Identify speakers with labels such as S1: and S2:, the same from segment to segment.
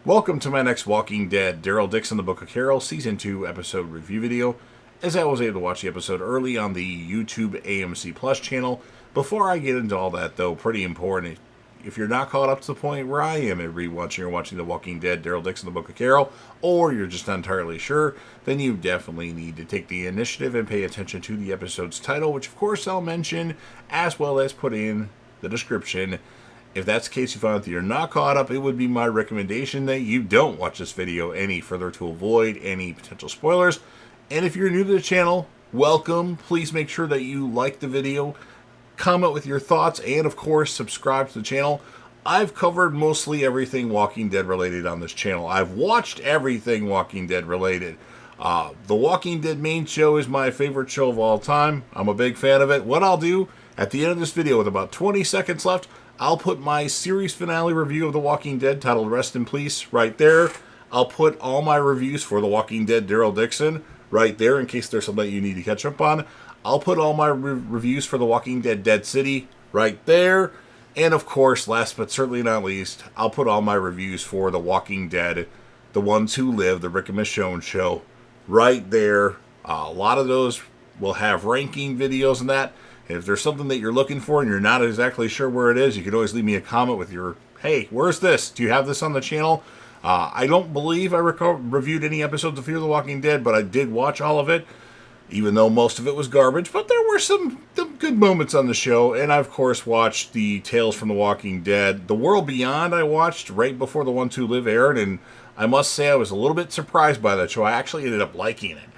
S1: Welcome to my next Walking Dead, Daryl Dixon, the Book of Carol, Season 2 episode review video, as I was able to watch the episode early on the YouTube AMC Plus channel. Before I get into all that, though, pretty important, if you're not caught up to the point where I am at rewatching or watching The Walking Dead, Daryl Dixon, the Book of Carol, or you're just not entirely sure, then you definitely need to take the initiative and pay attention to the episode's title, which of course I'll mention, as well as put in the description. If that's the case, you find that you're not caught up, it would be my recommendation that you don't watch this video any further to avoid any potential spoilers. And if you're new to the channel, welcome. Please make sure that you like the video, comment with your thoughts, and of course, subscribe to the channel. I've covered mostly everything Walking Dead related on this channel. I've watched everything Walking Dead related. The Walking Dead main show is my favorite show of all time. I'm a big fan of it. What I'll do at the end of this video, with about 20 seconds left, I'll put my series finale review of The Walking Dead titled Rest in Peace right there. I'll put all my reviews for The Walking Dead Daryl Dixon right there in case there's something you need to catch up on. I'll put all my reviews for The Walking Dead Dead City right there. And of course, last but certainly not least, I'll put all my reviews for The Walking Dead, The Ones Who Live, The Rick and Michonne Show right there. A lot of those will have ranking videos and that. If there's something that you're looking for and you're not exactly sure where it is, you can always leave me a comment with your, hey, where's this? Do you have this on the channel? I don't believe I reviewed any episodes of Fear the Walking Dead, but I did watch all of it, even though most of it was garbage. But there were some good moments on the show, and I, of course, watched the Tales from the Walking Dead. The World Beyond I watched right before The Ones Who Live aired, and I must say I was a little bit surprised by that show. I actually ended up liking it.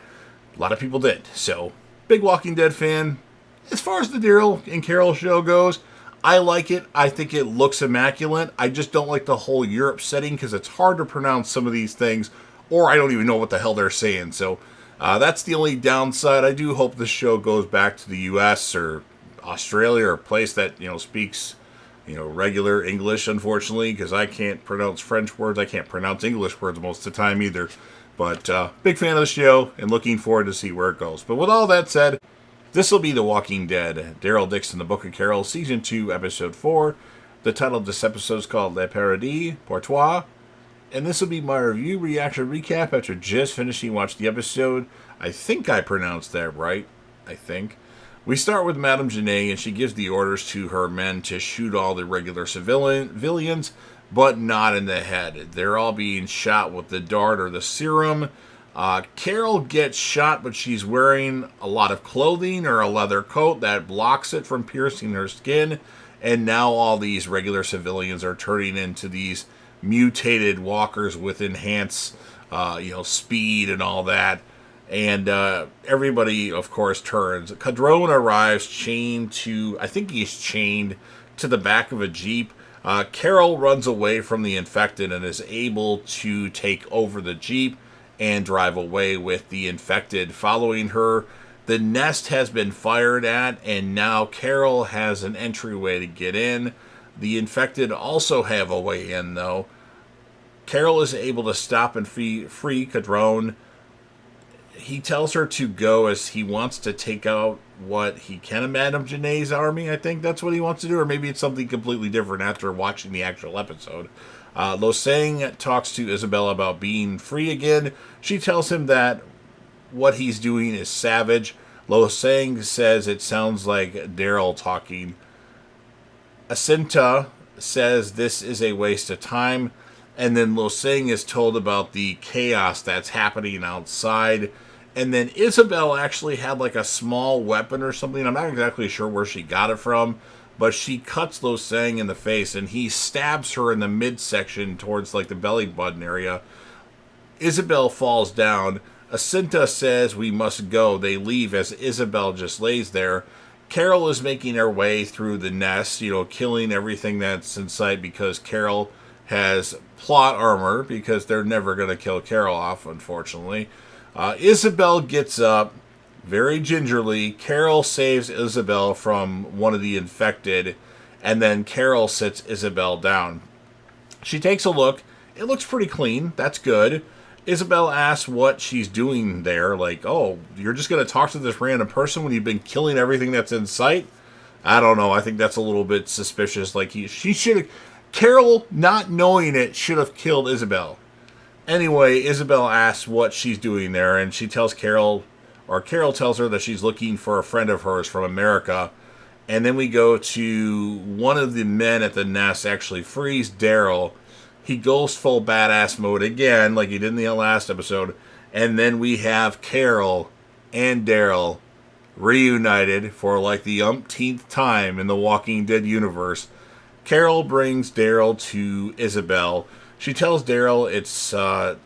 S1: A lot of people did. So, big Walking Dead fan. As far as the Daryl and Carol show goes, I like it. I think it looks immaculate. I just don't like the whole Europe setting because it's hard to pronounce some of these things, or I don't even know what the hell they're saying. So that's the only downside. I do hope the show goes back to the U.S. or Australia or a place that speaks regular English. Unfortunately, because I can't pronounce French words, I can't pronounce English words most of the time either. But big fan of the show and looking forward to see where it goes. But with all that said, this will be The Walking Dead, Daryl Dixon, the Book of Carol, Season 2, Episode 4. The title of this episode is called Le Paradis, pour toi. And this will be my review, reaction, recap after just finishing watching the episode. I think I pronounced that right. I think. We start with Madame Janae, and she gives the orders to her men to shoot all the regular civilians, but not in the head. They're all being shot with the dart or the serum. Carol gets shot, but she's wearing a lot of clothing or a leather coat that blocks it from piercing her skin. And now all these regular civilians are turning into these mutated walkers with enhanced, speed and all that. And everybody, of course, turns. Cadrone arrives I think he's chained to the back of a Jeep. Carol runs away from the infected and is able to take over the Jeep and drive away with the infected following her. The nest has been fired at, and now Carol has an entryway to get in. The infected also have a way in, though. Carol is able to stop and free Cadrone. He tells her to go as he wants to take out what he can of Madame Janae's army. I think that's what he wants to do, or maybe it's something completely different after watching the actual episode. Lo Sang talks to Isabel about being free again. She tells him that what he's doing is savage. Lo Sang says it sounds like Daryl talking. Asinta says this is a waste of time. And then Lo Sang is told about the chaos that's happening outside. And then Isabel actually had like a small weapon or something. I'm not exactly sure where she got it from. But she cuts Lo Sang in the face, and he stabs her in the midsection towards like the belly button area. Isabel falls down. Asinta says we must go. They leave as Isabel just lays there. Carol is making her way through the nest, killing everything that's in sight because Carol has plot armor because they're never going to kill Carol off, unfortunately. Isabel gets up. Very gingerly, Carol saves Isabel from one of the infected, and then Carol sits Isabel down. She takes a look. It looks pretty clean. That's good. Isabel asks what she's doing there. Like, oh, you're just going to talk to this random person when you've been killing everything that's in sight? I don't know. I think that's a little bit suspicious. Like, she should have... Carol, not knowing it, should have killed Isabel. Anyway, Isabel asks what she's doing there, and she tells Carol, or Carol tells her that she's looking for a friend of hers from America. And then we go to one of the men at the nest actually frees Daryl. He goes full badass mode again, like he did in the last episode. And then we have Carol and Daryl reunited for like the umpteenth time in the Walking Dead universe. Carol brings Daryl to Isabel. She tells Daryl it's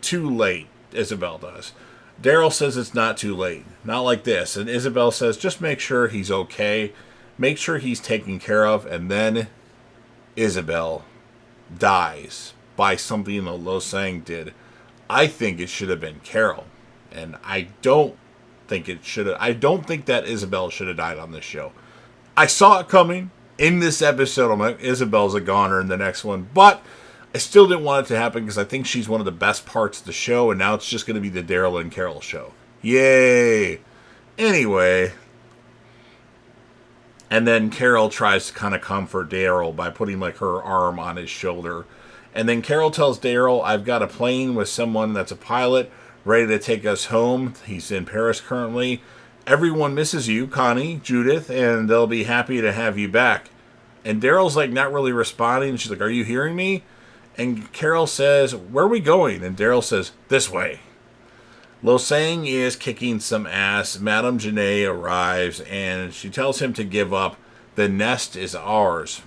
S1: too late, Isabel does. Daryl says it's not too late. Not like this. And Isabel says just make sure he's okay. Make sure he's taken care of. And then Isabel dies by something that Losang did. I think it should have been Carol. And I don't think it should have. I don't think that Isabel should have died on this show. I saw it coming in this episode. I'm like, Isabel's a goner in the next one. But I still didn't want it to happen because I think she's one of the best parts of the show. And now it's just going to be the Daryl and Carol show. Yay. Anyway. And then Carol tries to kind of comfort Daryl by putting like her arm on his shoulder. And then Carol tells Daryl, I've got a plane with someone that's a pilot ready to take us home. He's in Paris currently. Everyone misses you, Connie, Judith, and they'll be happy to have you back. And Daryl's like not really responding. She's like, are you hearing me? And Carol says, where are we going? And Daryl says, this way. Losang is kicking some ass. Madame Janae arrives and she tells him to give up. The nest is ours.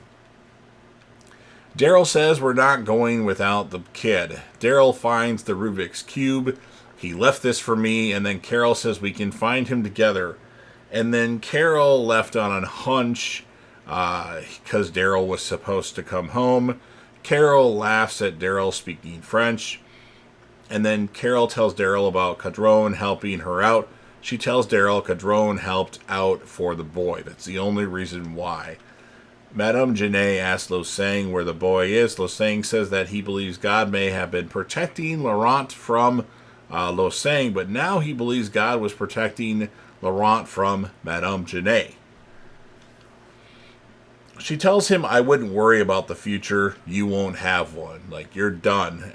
S1: Daryl says we're not going without the kid. Daryl finds the Rubik's Cube. He left this for me. And then Carol says we can find him together. And then Carol left on a hunch because Daryl was supposed to come home. Carol laughs at Daryl speaking French. And then Carol tells Daryl about Cadron helping her out. She tells Daryl Cadron helped out for the boy. That's the only reason why. Madame Janae asks Losang where the boy is. Losang says that he believes God may have been protecting Laurent from Losang, but now he believes God was protecting Laurent from Madame Janae. She tells him, I wouldn't worry about the future. You won't have one. Like, you're done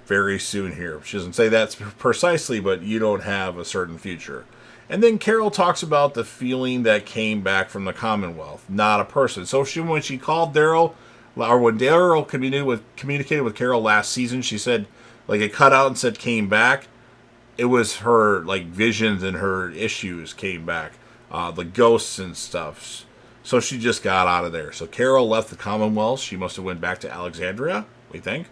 S1: very soon here. She doesn't say that precisely, but you don't have a certain future. And then Carol talks about the feeling that came back from the Commonwealth, not a person. So when she called Daryl, or when Daryl communicated with Carol last season, she said, like, it cut out and said came back. It was her, like, visions and her issues came back. The ghosts and stuff. So she just got out of there. So Carol left the Commonwealth. She must have went back to Alexandria, we think.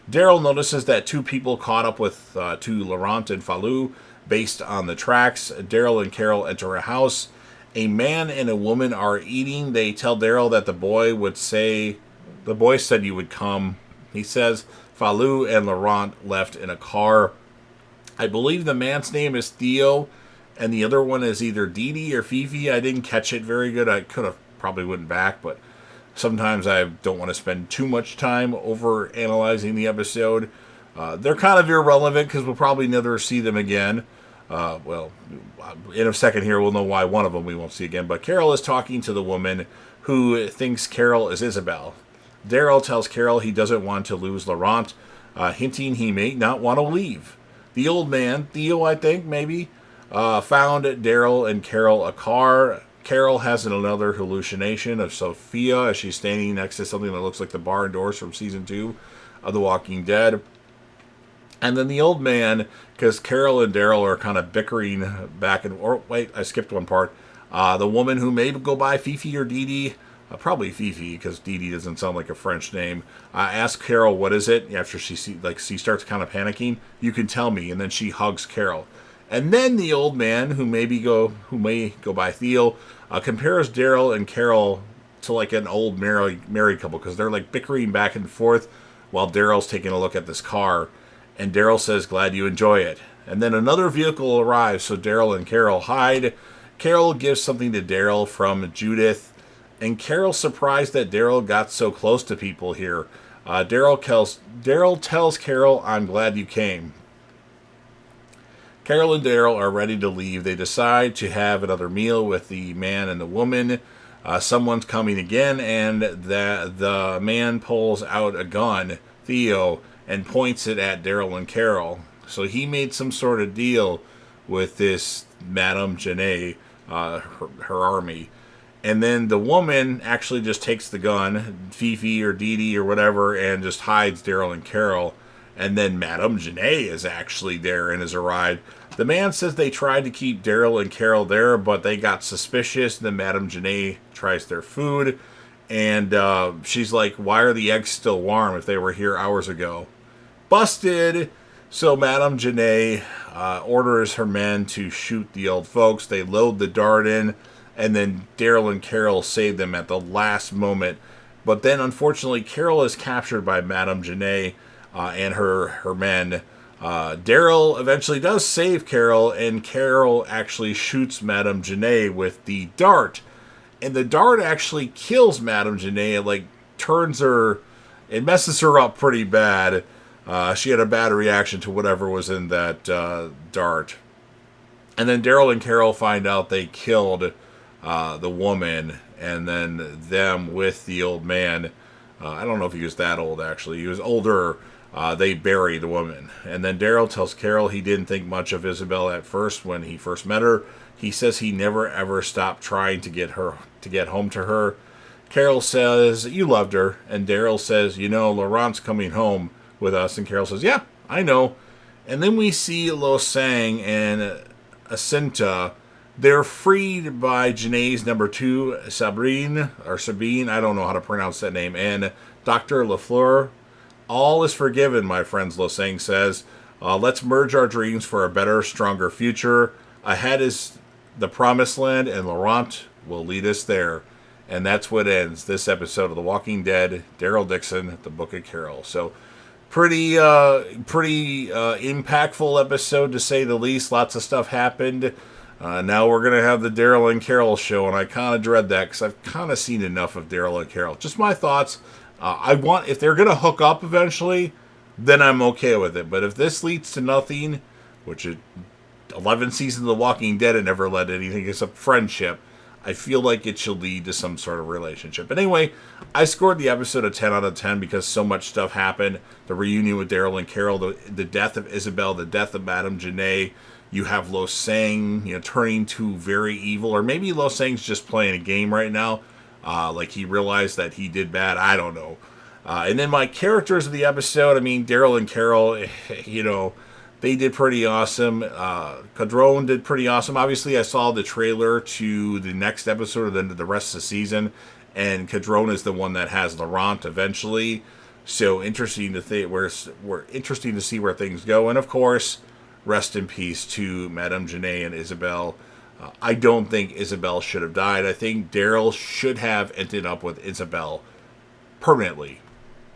S1: Daryl notices that two people caught up with to Laurent and Falou based on the tracks. Daryl and Carol enter a house. A man and a woman are eating. They tell Daryl that the boy said you would come. He says Falou and Laurent left in a car. I believe the man's name is Theo. And the other one is either Dee Dee or Fifi. I didn't catch it very good. I could have probably went back, but sometimes I don't want to spend too much time over analyzing the episode. They're kind of irrelevant because we'll probably never see them again. Well, in a second here, we'll know why one of them we won't see again. But Carol is talking to the woman who thinks Carol is Isabel. Daryl tells Carol he doesn't want to lose Laurent, hinting he may not want to leave. The old man, Theo, I think, maybe, found Daryl and Carol a car. Carol has another hallucination of Sophia as she's standing next to something that looks like the barn doors from season 2 of The Walking Dead. And then the old man, because Carol and Daryl are kind of bickering back and... Or wait, I skipped one part. The woman who may go by Fifi or Dee Dee, probably Fifi, because Dee Dee doesn't sound like a French name, asks Carol what is it. After she starts kind of panicking, you can tell me. And then she hugs Carol. And then the old man, who may go by Theo, compares Daryl and Carol to like an old married couple because they're like bickering back and forth while Daryl's taking a look at this car. And Daryl says, glad you enjoy it. And then another vehicle arrives, so Daryl and Carol hide. Carol gives something to Daryl from Judith. And Carol's surprised that Daryl got so close to people here. Daryl tells Carol, I'm glad you came. Carol and Daryl are ready to leave. They decide to have another meal with the man and the woman. someone's coming again, and the man pulls out a gun, Theo, and points it at Daryl and Carol. So he made some sort of deal with this Madame Janae, her army. And then the woman actually just takes the gun, Fifi or Dee Dee or whatever, and just hides Daryl and Carol. And then Madame Janae is actually there and has arrived. The man says they tried to keep Daryl and Carol there, but they got suspicious. Then Madame Janae tries their food. And she's like, why are the eggs still warm if they were here hours ago? Busted! So Madame Janae orders her men to shoot the old folks. They load the dart in. And then Daryl and Carol save them at the last moment. But then, unfortunately, Carol is captured by Madame Janae and her men. Daryl eventually does save Carol, and Carol actually shoots Madame Janae with the dart. And the dart actually kills Madame Janae. It, turns her... It messes her up pretty bad. She had a bad reaction to whatever was in that dart. And then Daryl and Carol find out they killed... the woman, and then them with the old man. I don't know if he was that old, actually. He was older. They bury the woman. And then Daryl tells Carol he didn't think much of Isabel at first when he first met her. He says he never ever stopped trying to get home to her. Carol says, you loved her. And Daryl says, Laurent's coming home with us. And Carol says, yeah, I know. And then we see Lo Sang and Asinta. They're freed by Janae's number 2, Sabine, I don't know how to pronounce that name, and Dr. Lafleur. All is forgiven, my friends, Lo Sang says. Let's merge our dreams for a better, stronger future. Ahead is the promised land, and Laurent will lead us there. And that's what ends this episode of The Walking Dead, Daryl Dixon, The Book of Carol. So, pretty impactful episode, to say the least. Lots of stuff happened. Now we're going to have the Daryl and Carol show, and I kind of dread that because I've kind of seen enough of Daryl and Carol. Just my thoughts. If they're going to hook up eventually, then I'm okay with it. But if this leads to nothing, which 11 seasons of The Walking Dead and never led to anything except friendship, I feel like it should lead to some sort of relationship. But anyway, I scored the episode a 10 out of 10 because so much stuff happened. The reunion with Daryl and Carol, the death of Isabel, the death of Madame Janae. You have Lo Sang, turning to very evil. Or maybe Lo Sang's just playing a game right now. He realized that he did bad. I don't know. And then my characters of the episode, Daryl and Carol, they did pretty awesome. Cadron did pretty awesome. Obviously, I saw the trailer to the next episode or the rest of the season. And Cadron is the one that has Laurent eventually. So interesting to we're interesting to see where things go. And of course... Rest in peace to Madame Janae and Isabel. I don't think Isabel should have died. I think Daryl should have ended up with Isabel permanently.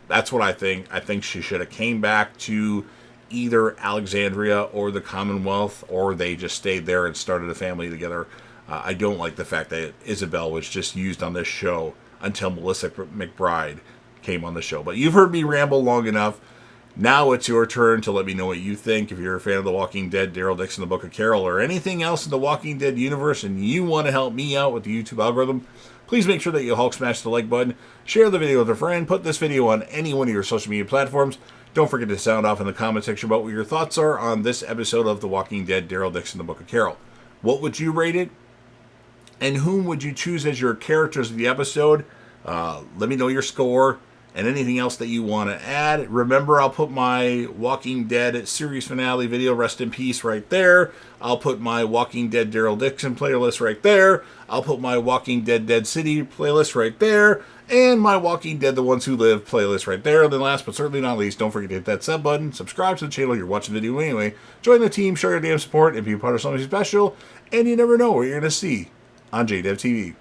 S1: That's what I think. I think she should have came back to either Alexandria or the Commonwealth, or they just stayed there and started a family together. I don't like the fact that Isabel was just used on this show until Melissa McBride came on the show. But you've heard me ramble long enough. Now it's your turn to let me know what you think. If you're a fan of The Walking Dead, Daryl Dixon, The Book of Carol, or anything else in The Walking Dead universe, and you want to help me out with the YouTube algorithm, please make sure that you Hulk smash the like button, share the video with a friend, put this video on any one of your social media platforms. Don't forget to sound off in the comment section about what your thoughts are on this episode of The Walking Dead, Daryl Dixon, The Book of Carol. What would you rate it? And whom would you choose as your characters of the episode? Let me know your score. And anything else that you want to add. Remember, I'll put my Walking Dead series finale video, Rest in Peace, right there. I'll put my Walking Dead Daryl Dixon playlist right there. I'll put my Walking Dead Dead City playlist right there. And my Walking Dead The Ones Who Live playlist right there. And then last but certainly not least, don't forget to hit that sub button. Subscribe to the channel you're watching the video anyway. Join the team, show your damn support, and be part of something special. And you never know what you're going to see on JDev TV.